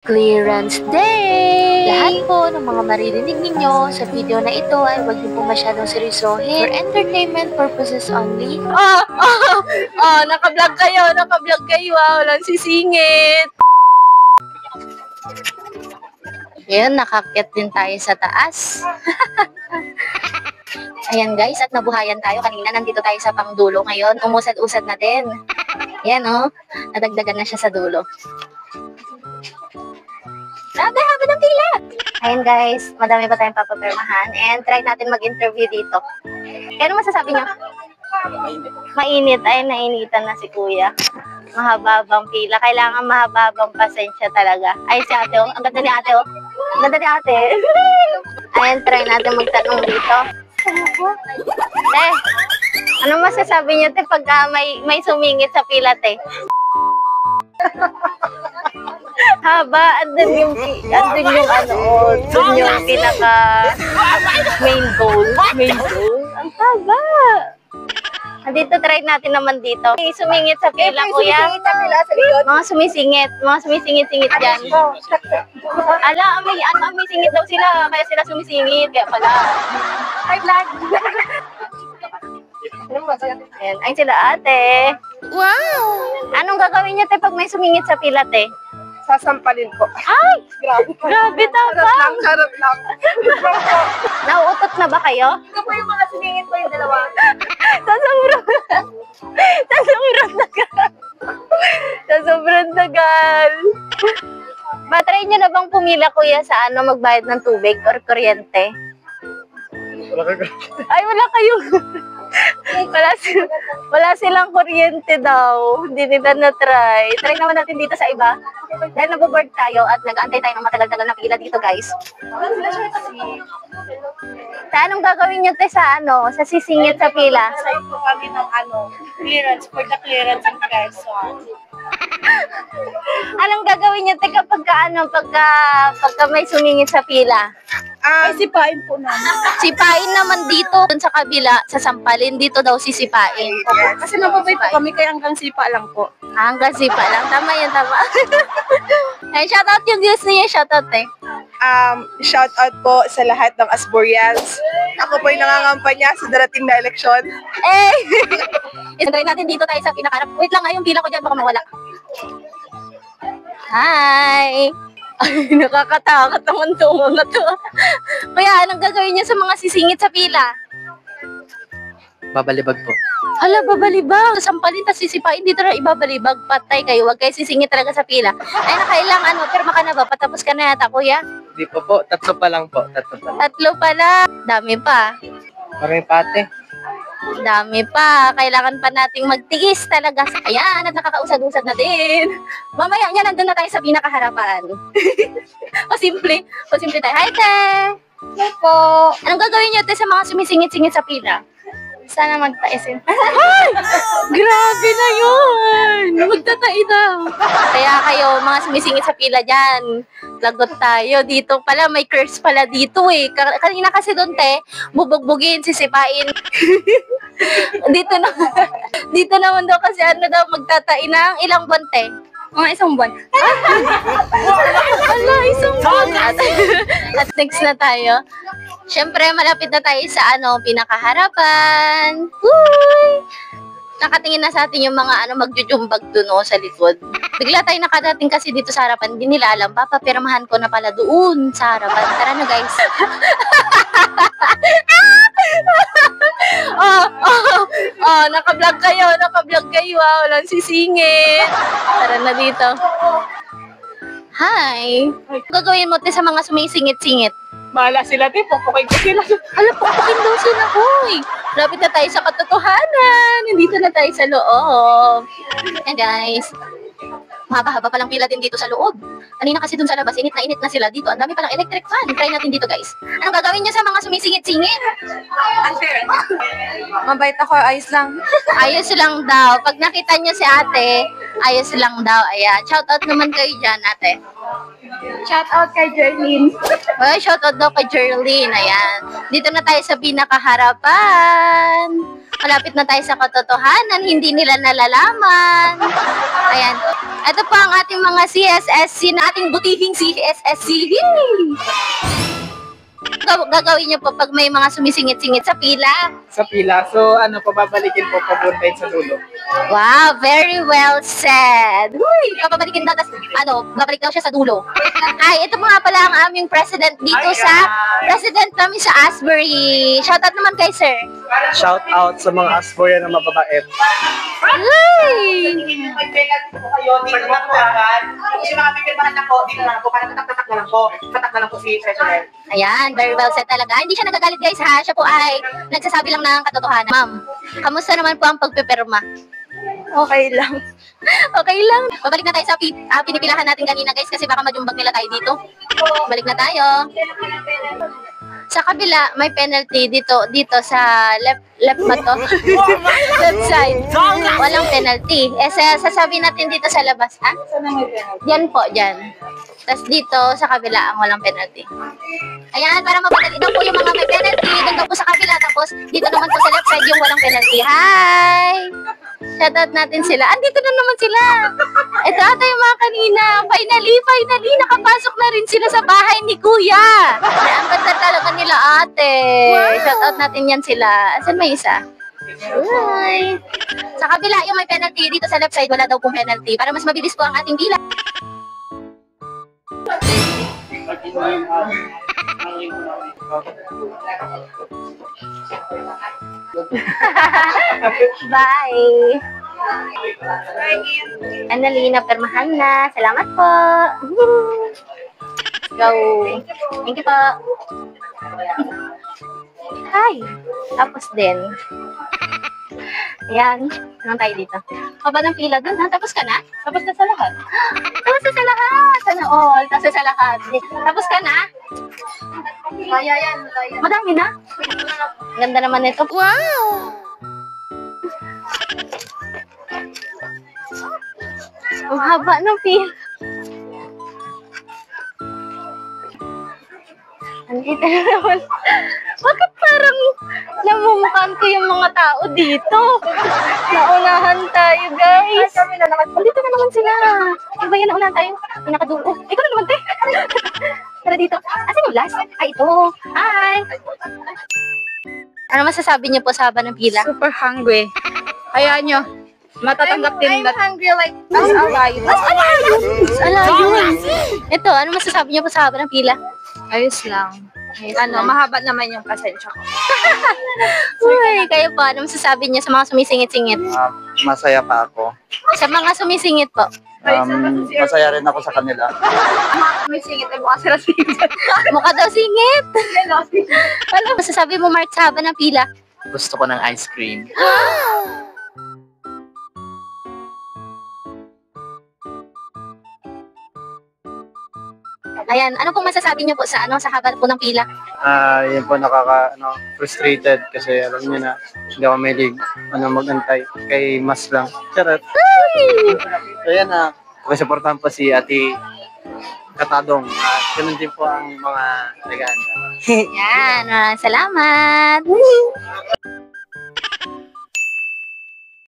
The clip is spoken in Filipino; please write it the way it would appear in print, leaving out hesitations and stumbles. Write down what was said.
Clearance Day! Lahat po ng mga maririnig ninyo sa video na ito ay huwag niyo po masyadong seryosohin. For entertainment purposes only. Naka-vlog kayo, walang sisingit. Ayan, nakakyat din tayo sa taas. Ayan guys, at nabuhayan tayo. Kanina nandito tayo sa pangdulo. Ngayon, umusad-usad na din. Ayan nadagdagan na siya sa dulo. Haba ng pila! Ayan guys, madami pa tayong papapermahan and try natin mag-interview dito. Ano masasabi nyo? Mainit. Ay, nainitan na si kuya. Mahababang pila. Kailangan mahababang pasensya talaga. Ay, si ate, ang ganda ni ate, Ang ganda ni ate. Ayan, try natin magtanong dito. Ano masasabi nyo, te, pagka may sumingit sa pila, te? Haba, andun yung pinaka main goal. Ang haba. Dito, try natin naman dito. Sumingit sa pila, kuya. Mga sumisingit dyan. May singit daw sila, kaya sila sumisingit. Kaya pala. Hi, vlog. Ayan, ay sila ate. Wow! Anong gagawin niyo, te, pag may sumingit sa pila, te? Sasampalin po. Ay! Grabe tapang! Charot lang. Nauutot na ba kayo? Ito po yung mga sumingit ko yung dalawa. Sa sobrang tagal. Matry nyo na bang pumila, kuya, sa magbayad ng tubig or kuryente? Ay, wala kayo. Wala silang kuryente daw. Hindi nila na-try. Try naman natin dito sa iba. Dahil naboboard tayo at nag-aantay tayo ng matagal-tagal na pila dito, guys. Sa anong gagawin nyo, te, sa sisingit sa pila? Sa po kami ng clearance for the clearance in person. Anong gagawin nyo, te, pagka may sumingit sa pila? Ay, sipain po namin. Sipain naman dito, dun sa kabila, sa sampalin, dito daw sisipain. Kasi mababait po kami, kaya hanggang sipa lang po. Hanggang sipa lang. Tama yan, tama. Ay, shoutout yung views niya, shoutout eh. Shoutout po sa lahat ng Asburials. Ako po yung nangangampanya sa darating na eleksyon. Isagay natin dito tayo sa pinakarap. Wait lang, yung pila ko dyan, baka mawala. Hi! Ay, nakakatakot naman ito mga to. Kaya, anong gagawin niya sa mga sisingit sa pila? Babalibag po. Hala, babalibag. Sampalin, tas sisipain dito na ibabalibag. Patay kayo. Huwag kayo sisingit talaga sa pila. Ay, nakailang pirma ka na ba? Patapos ka na yata, kuya? Hindi po. Tatlo pa lang po. Tatlo pala. Dami pa. Maraming pate. Dami pa. Kailangan pa nating magtiis talaga. Ayan, at nakakausad-usad na din. Mamaya niya, nandun na tayo sa pinakaharapan. Pasimple tayo. Hi, te! Hello po. Anong gagawin niyo, te, sa mga sumisingit-singit sa pila? Sana magtaisin. Ay! Grabe na yun! Magtatai daw. Kaya kayo, mga sumisingit sa pila dyan, lagot tayo. Dito pala, may curse pala dito eh. Kanina kasi doon, te, bubugbugin, sisipain. Dito naman daw kasi magtatai ng ilang buwan, te? Mga isang buwan. Wala, isang buwan. At next na tayo. Siyempre, malapit na tayo sa pinakaharapan. Woo! Nakatingin na sa atin yung mga magjujumbag doon sa likod. Bigla tayo nakadating kasi dito sa harapan. Hindi nila alam, papapirmahan ko na pala doon sa harapan. Tara na, guys. Naka-vlog kayo, walang sisingit. Tara na dito. Hi! Gagawin mo, te, sa mga sumisingit-singit? Bahala sila, te. Pupukin ko sila. Hala, pupukin daw sila, hoy! Lapit na tayo sa katotohanan. Nandito na tayo sa loob. And guys, mahaba-haba palang pila din dito sa loob. Kanina kasi dun sa labas, init na sila dito. Ang dami palang electric fan. Try natin dito, guys. Anong gagawin niyo sa mga sumisingit-singit? Mabait ako, ayos lang. Ayos lang daw. Pag nakita niyo si ate, ayos lang daw. Ayan. Shoutout naman kayo dyan, ate. Shoutout kay Jerlyn. Well, shoutout daw kay Jerlyn. Ayan. Dito na tayo sa pinakaharapan. Malapit na tayo sa katotohanan, hindi nila nalalaman. Ayan. Ito pa ang ating mga CSSC na ating butihing CSSC. Gagawin niyo po pag may mga sumisingit-singit sa pila. Sa pila. So, pababalikin po papuntahin sa dulo. Wow, very well said. Uy, papabalikin daw, babalik daw siya sa dulo. Ay, ito mga pala ang aming president dito president namin sa Asbury. Shoutout naman kay sir. Shout out sa mga Asboria na mababait. Ay! May penalty po kayo, dito na po agad. Kung yung mga pipirmahan na po, dito na lang po, para tatak na lang po. Tatak na lang po si President. Ayan, very well said talaga. Hindi siya nagagalit guys ha. Siya po ay nagsasabi lang ng katotohanan. Ma'am, kamusta naman po ang pagpipirma? Okay lang. Okay lang. Babalik na tayo sa pinipilahan natin kanina guys kasi baka majumbag nila tayo dito. Balik na tayo. Sa kabila, may penalty dito sa left ba to? Left side. Walang penalty. Sasabi natin dito sa labas, ha? Diyan po, diyan. Tapos dito, sa kabila, ang walang penalty. Ayan, para mapadali daw po yung mga may penalty. Doon daw po sa kabila. Tapos, dito naman po sa left side yung walang penalty. Hi! Shoutout natin sila. Andito na naman sila. Ito ata yung mga kanina. Finally, nakapasok na rin sila sa bahay ni Kuya. Ang ganda talaga nila ate. Shoutout natin yan sila. Asan may isa? Hi! Sa kabila, yung may penalty. Dito sa left side, wala daw pong penalty. Para mas mabilis po ang ating bilang. Bye! Annalina, permahan na. Salamat po. Go. Thank you po. Hi. Tapos din. Ayan. Anong tayo dito? Haba ng pila dun, ha? Tapos ka na? Tapos na sa lahat. Tapos na sa lahat. Sana all. Tapos na sa lahat. Tapos ka na? Kaya yan. Madami na. Ganda naman nito. Wow! Ang haba ng pila. Andito na naman. Bakit parang namumukhaan ko yung mga tao dito? Naunahan tayo, guys. Andito na naman sila. Iba yan, naunahan tayo. Pinakadulo. Ikaw na naman, te. Tara dito. Asan yung last? Ay, ito. Hi. Ano masasabi niyo po sa haba ng pila? Super hungry. Kaya nyo, matatanggap din I'm hungry like Mas alayo. Alayon. Ito, ano masasabi niyo po sa haba ng pila? Ayos lang. Mahaba naman yung pasensya ko. Uy, kayo po, ano masasabi niyo sa mga sumisingit-singit? Masaya pa ako. Sa mga sumisingit po. Masaya rin ako sa kanila. May singit ay bukas sila singit. Mukha daw singit. Ano masasabi mo, Mark, sa haba ng pila? Gusto ko ng ice cream. Ayan, ano pong masasabi niyo po sa haba po ng pila? Yun po frustrated kasi alam niyo na hindi ako mahilig magantay kay mas lang. Charot. So yan pakisuportahan po si Ate Katadong. Ganun din po ang mga nag-aanda. Yan, maraming salamat.